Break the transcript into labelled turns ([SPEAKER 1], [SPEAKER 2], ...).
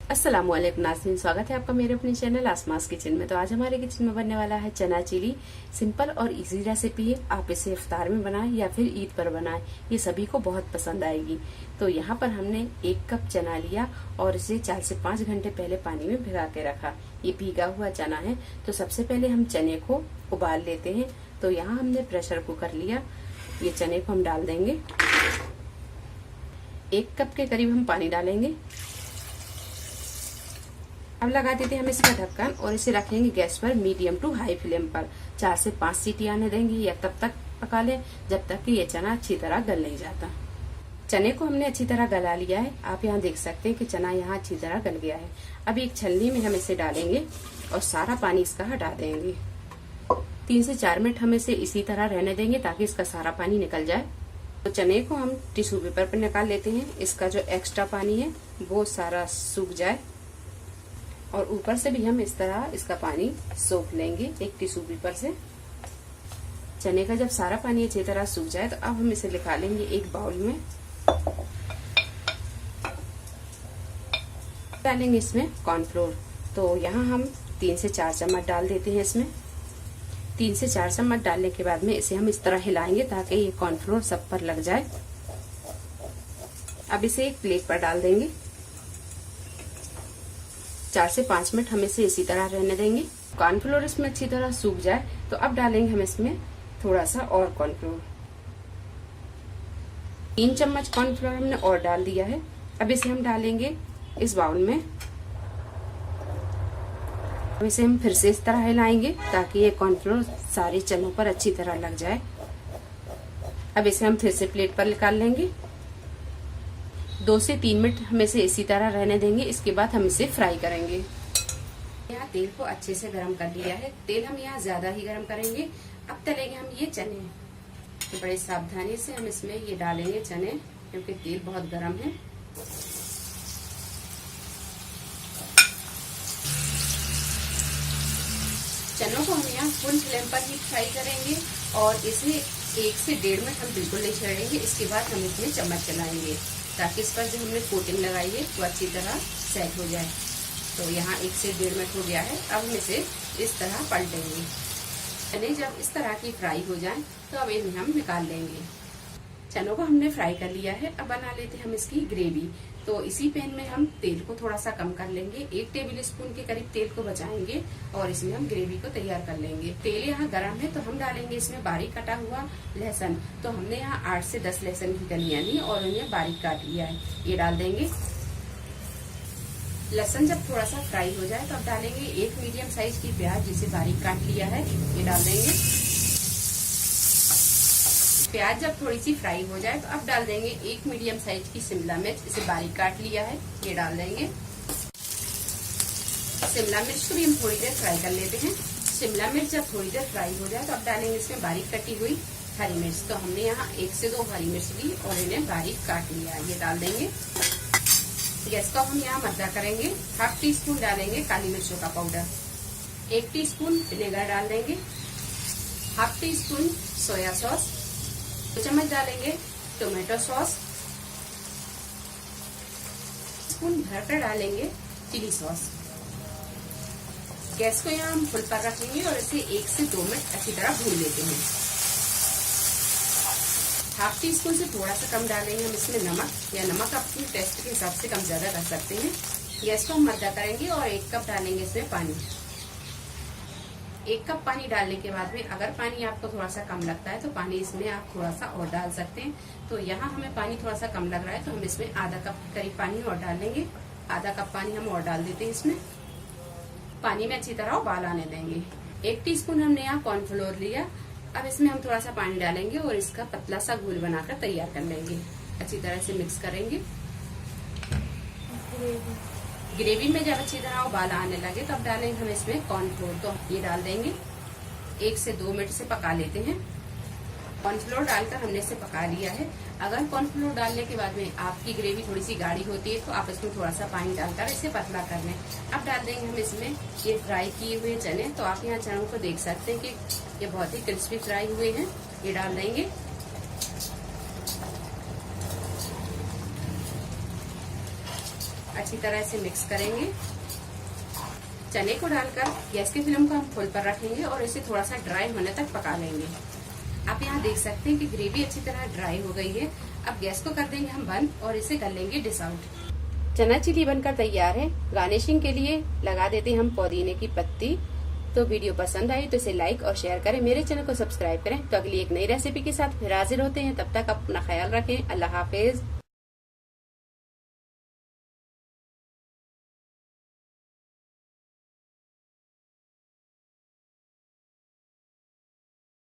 [SPEAKER 1] अस्सलामुअलैकुम नाज़रीन, स्वागत है आपका मेरे अपने चैनल आसमास किचन में। तो आज हमारे किचन में बनने वाला है चना चिली। सिंपल और इजी रेसिपी है। आप इसे इफ्तार में बनाएं या फिर ईद पर बनाएं, ये सभी को बहुत पसंद आएगी। तो यहाँ पर हमने 1 कप चना लिया और इसे 4 से 5 घंटे पहले पानी में भिगा के रखा। ये भीगा हुआ चना है। तो सबसे पहले हम चने को उबाल लेते हैं। तो यहाँ हमने प्रेशर कुकर लिया, ये चने को हम डाल देंगे। 1 कप के करीब हम पानी डालेंगे। अब लगा देते हैं हम इसका ढक्कन और इसे रखेंगे गैस पर मीडियम टू हाई फ्लेम पर। 4 से 5 सीटी आने देंगे या तब तक पका लें जब तक कि ये चना अच्छी तरह गल नहीं जाता। चने को हमने अच्छी तरह गला लिया है। आप यहाँ देख सकते हैं कि चना यहाँ अच्छी तरह गल गया है। अब एक छलनी में हम इसे डालेंगे और सारा पानी इसका हटा देंगे। 3 से 4 मिनट हम इसे इसी तरह रहने देंगे ताकि इसका सारा पानी निकल जाए। तो चने को हम टिश्यू पेपर पर निकाल लेते हैं। इसका जो एक्स्ट्रा पानी है वो सारा सूख जाए और ऊपर से भी हम इस तरह इसका पानी सोख लेंगे एक टिश्यू पेपर से। चने का जब सारा पानी अच्छी तरह सूख जाए तो अब हम इसे निकालेंगे एक बाउल में। डालेंगे इसमें कॉर्नफ्लोर। तो यहाँ हम 3 से 4 चम्मच डाल देते हैं इसमें। 3 से 4 चम्मच डालने के बाद में इसे हम इस तरह हिलाएंगे ताकि ये कॉर्नफ्लोर सब पर लग जाए। अब इसे एक प्लेट पर डाल देंगे। 4 से 5 मिनट हम इसे इसी तरह रहने देंगे। कॉर्नफ्लोर इसमें अच्छी तरह सूख जाए तो अब डालेंगे हम इसमें थोड़ा सा और कॉर्नफ्लोर। 3 चम्मच कॉर्नफ्लोर हमने और डाल दिया है। अब इसे हम डालेंगे इस बाउल में। अब इसे हम फिर से इस तरह हिलाएंगे ताकि ये कॉर्नफ्लोर सारे चनों पर अच्छी तरह लग जाए। अब इसे हम फिर से प्लेट पर निकाल लेंगे। 2 से 3 मिनट हम इसे इसी तरह रहने देंगे। इसके बाद हम इसे फ्राई करेंगे। यहाँ तेल को अच्छे से गरम कर लिया है। तेल हम यहाँ ज्यादा ही गरम करेंगे। अब तलेंगे हम ये चने। तो बड़ी सावधानी से हम इसमें ये डालेंगे चने, क्योंकि तेल बहुत गरम है। चनों को हम यहाँ फुल फ्लेम पर ही फ्राई करेंगे और इसे 1 से 1.5 मिनट हम बिल्कुल नहीं छोड़ेंगे। इसके बाद हम इसमें चम्मच चलाएंगे ताकि इस पर जो हमने कोटिंग लगाई है वो अच्छी तरह सेट हो जाए। तो यहाँ 1 से 1.5 मिनट हो गया है। अब हम इसे इस तरह पलटेंगे। चने जब इस तरह की फ्राई हो जाए तो अब इन्हें हम निकाल लेंगे। चनों को हमने फ्राई कर लिया है। अब बना लेते हैं हम इसकी ग्रेवी। तो इसी पैन में हम तेल को थोड़ा सा कम कर लेंगे। 1 टेबल स्पून के करीब तेल को बचाएंगे और इसमें हम ग्रेवी को तैयार कर लेंगे। तेल यहाँ गरम है तो हम डालेंगे इसमें बारीक कटा हुआ लहसुन। तो हमने यहाँ 8 से 10 लहसुन की कलियां ली और उन्हें बारीक काट लिया है, ये डाल देंगे। लहसुन जब थोड़ा सा फ्राई हो जाए तो अब डालेंगे 1 मीडियम साइज की प्याज जिसे बारीक काट लिया है, ये डाल देंगे। प्याज जब थोड़ी सी फ्राई हो जाए तो अब डाल देंगे 1 मीडियम साइज की शिमला मिर्च, इसे बारीक काट लिया है, ये डाल देंगे। शिमला मिर्च को भी हम थोड़ी देर फ्राई कर लेते हैं। शिमला मिर्च जब थोड़ी देर फ्राई हो जाए तो अब डालेंगे इसमें बारीक कटी हुई हरी मिर्च। तो हमने यहाँ 1 से 2 हरी मिर्च ली और इन्हें बारीक काट लिया, ये डाल देंगे। गैस को हम यहाँ मद्दा करेंगे। 1/2 टीस्पून डालेंगे काली मिर्चों का पाउडर। 1 टीस्पून विनेगर डाल देंगे। 1/2 टीस्पून सोया सॉस। 2 चम्मच डालेंगे टोमेटो सॉस। स्पून भरकर डालेंगे चिली सॉस। गैस को यहाँ हम फुल पर रखेंगे और इसे 1 से 2 मिनट अच्छी तरह भून लेते हैं। 1/2 टीस्पून से थोड़ा सा कम डालेंगे हम इसमें नमक, या नमक अपने टेस्ट के हिसाब से कम ज्यादा कर सकते हैं। गैस को हम मद्दा करेंगे और 1 कप डालेंगे इसमें पानी। 1 कप पानी डालने के बाद में अगर पानी आपको थोड़ा सा कम लगता है तो पानी इसमें आप थोड़ा सा और डाल सकते हैं। तो यहाँ हमें पानी थोड़ा सा कम लग रहा है तो हम इसमें आधा कप करीब पानी और डाल लेंगे। आधा कप पानी हम और डाल देते हैं इसमें। पानी में अच्छी तरह उबाल आने देंगे। 1 टीस्पून हमने यहाँ कॉर्नफ्लोर लिया। अब इसमें हम थोड़ा सा पानी डालेंगे और इसका पतला सा घोल बनाकर तैयार कर लेंगे। अच्छी तरह से मिक्स करेंगे। ग्रेवी में जब अच्छी तरह उबाल आने लगे तो अब डालेंगे हम इसमें कॉर्नफ्लोर। तो ये डाल देंगे। 1 से 2 मिनट से पका लेते हैं। कॉर्नफ्लोर डालकर हमने इसे पका लिया है। अगर कॉर्नफ्लोर डालने के बाद में आपकी ग्रेवी थोड़ी सी गाढ़ी होती है तो आप इसमें थोड़ा सा पानी डालकर इसे पतला कर लें। अब डाल देंगे हम इसमें ये फ्राई किए हुए चने। तो आप यहाँ चनों को देख सकते हैं कि ये बहुत ही क्रिस्पी फ्राई हुए हैं, ये डाल देंगे। अच्छी तरह से मिक्स करेंगे। चने को डालकर गैस की फ्लेम को हम फुल पर रखेंगे और इसे थोड़ा सा ड्राई होने तक पका लेंगे। आप यहाँ देख सकते हैं कि ग्रेवी अच्छी तरह ड्राई हो गई है। अब गैस को कर देंगे हम बंद और इसे कर लेंगे डिश आउट। चना चिली बनकर तैयार है। गार्निशिंग के लिए लगा देते हैं हम पुदीने की पत्ती। तो वीडियो पसंद आई तो इसे लाइक और शेयर करें, मेरे चैनल को सब्सक्राइब करें। तो अगली एक नई रेसिपी के साथ फिर हाजिर होते हैं। तब तक अपना ख्याल रखें। अल्लाह हाफिज।